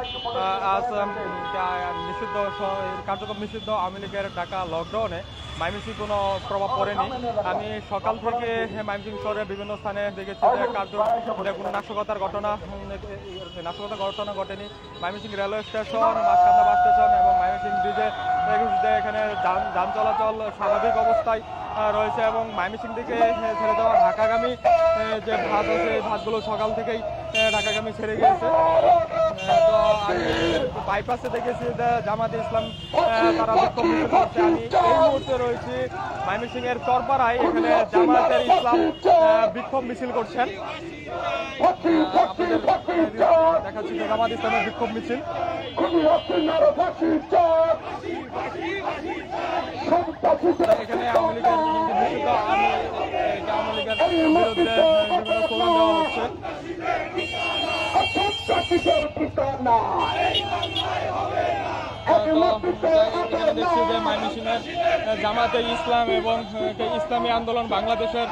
আজ নিষিদ্ধ কার্যক্রম নিষিদ্ধ আওয়ামী লীগের ডাকা লকডাউনে ময়মনসিংহে কোনো প্রভাব পড়েনি। আমি সকাল থেকে ময়মনসিংহ শহরের বিভিন্ন স্থানে দেখেছি যে কোনো নাশকতার ঘটনা ঘটেনি। Mymensingh railway station, Majhkhanda bus station এবং ময়মনসিংহ ব্রিজে এখানে যান চলাচল স্বাভাবিক অবস্থায় রয়েছে এবং ময়মনসিংহ থেকে ছেড়ে দেওয়া ঢাকাগামী যে ভাত আছে এই ভাতগুলো সকাল থেকেই ঢাকাগামী ছেড়ে গিয়েছে। তো আমি বাইপাসে দেখেছি যে জামাতে ইসলাম তারা বিক্ষোভ মিছিল করছে। আমি এই মুহূর্তে রয়েছি ময়মনসিংহের চরপাড়ায়, এখানে জামাতের ইসলাম বিক্ষোভ মিছিল করছেন। আপনাদের দেখাচ্ছি যে জামাত ইসলামের বিক্ষোভ মিছিল। এখানে আওয়ামী লীগের নিষিদ্ধ আওয়ামী লীগের বিরুদ্ধে বিভিন্ন স্লোগান দেওয়া হচ্ছে। এখানে দেখছি যে ময়মনসিংহের জামাতে ইসলাম এবং ইসলামী আন্দোলন বাংলাদেশের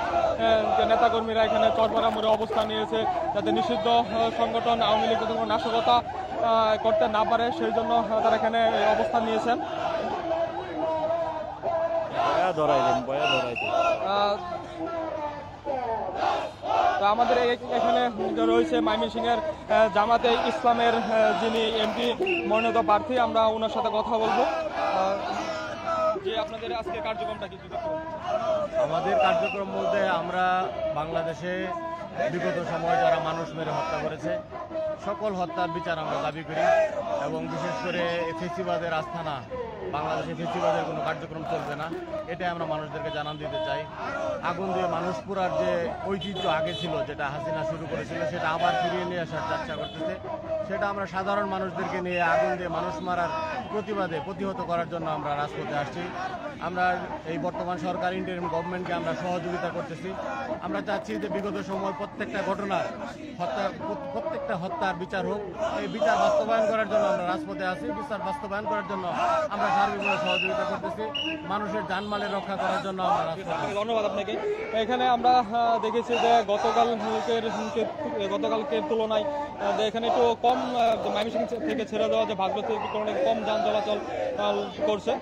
নেতাকর্মীরা এখানে চরপাড়া মোড়ে অবস্থান নিয়েছে, যাতে নিষিদ্ধ সংগঠন আওয়ামী লীগ কোনো নাশকতা করতে না পারে সেই জন্য তারা এখানে অবস্থান নিয়েছেন। তো আমাদের এখানে রয়েছে ময়মনসিংহের জামাতে ইসলামের যিনি এমপি মনোনীত প্রার্থী, আমরা ওনার সাথে কথা বলবো। যে আপনাদের আজকে কার্যক্রমটা কি? আমাদের কার্যক্রম বলতে আমরা বাংলাদেশে বিগত সময় যারা মানুষ মেরে হত্যা করেছে সকল হত্যার বিচার আমরা দাবি করি এবং বিশেষ করে ফেসিবাদের আস্থানা, বাংলাদেশে ফেসিবাদের কোনো কার্যক্রম চলবে না, এটাই আমরা মানুষদেরকে জানান দিতে চাই। আগুন দিয়ে মানুষ পুরার যে ঐতিহ্য আগে ছিল, যেটা হাসিনা শুরু করেছিল, সেটা আবার ফিরিয়ে নিয়ে আসার চেষ্টা করতেছে। সেটা আমরা সাধারণ মানুষদেরকে নিয়ে আগুন দিয়ে মানুষ মারার প্রতিবাদে প্রতিহত করার জন্য আমরা রাজপথে আসছি। আমরা এই বর্তমান সরকার ইন্টারিম গভর্নমেন্টকে আমরা সহযোগিতা করতেছি। আমরা চাচ্ছি যে বিগত সময় প্রত্যেকটা ঘটনার প্রত্যেকটা হত্যার বিচার হোক। এই বিচার বাস্তবায়ন করার জন্য আমরা রাজপথে আছি। বিচার বাস্তবায়ন করার জন্য আমরা সার্বিকভাবে সহযোগিতা করতেছি। মানুষের জানমালের রক্ষা করার জন্য আমরা রাজপথে। ধন্যবাদ আপনাকে। এখানে আমরা দেখেছি যে গতকালকে তুলনায় এখানে একটু কম ময়মনসিংহ থেকে ছেড়ে দেওয়া যে ভাগগুলো থেকে অনেক কম যান চলাচল করছে।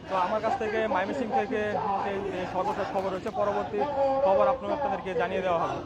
তো আমার কাছ থেকে ময়মনসিংহ থেকে সর্বশেষ খবর হচ্ছে, পরবর্তী খবর আপনাদেরকে জানিয়ে দেওয়া হবে।